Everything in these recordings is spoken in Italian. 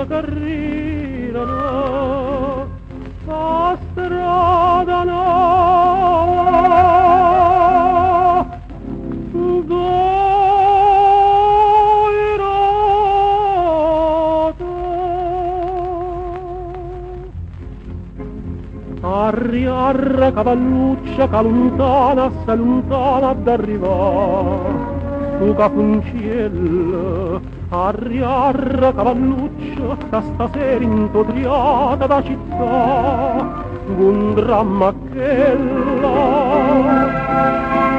che ridano, la strada nuova, Arria, cavalluccia, che lontana, se lontana d'arrivare, su capunciello, arria, cavalluccia, che stasera intotriata da città, un dramma ch'ella,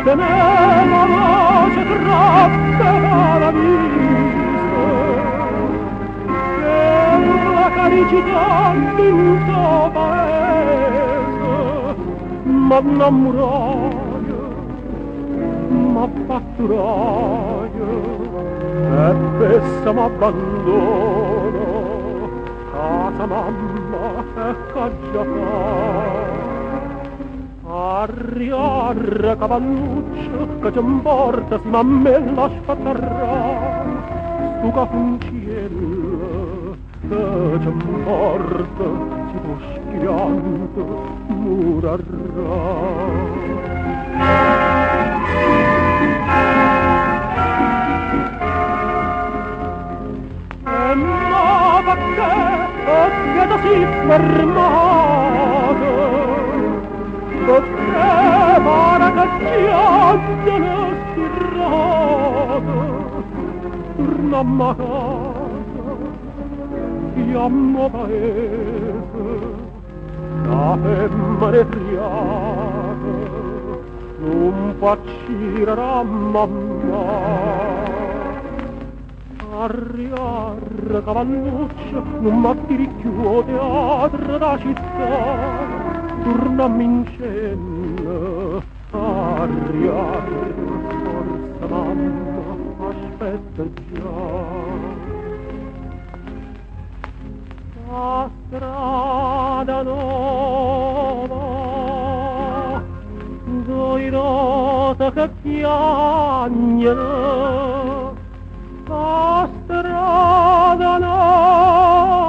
teneva voce troppo paradiso, la calicità in suo paese m'ha innamorato, m'ha fatturato e pessa m'abbandono casa mamma e caggia Arria, cavalluccio che ci importa se mamma lascia terra stu capunciello che ci importa si tuo schianto murarà. E ma perché da si fermato, perché pare che ci abbiano stirrato, tornammo a casa, chiammo paese, la femmine friata, non può accirere mamma. Arria, cavalluccio, non m'attiri più o teatro da città, tornammo in scena, arria, forza mamma, aspetta già. La strada nuova, due rose che piangono, la strada nuova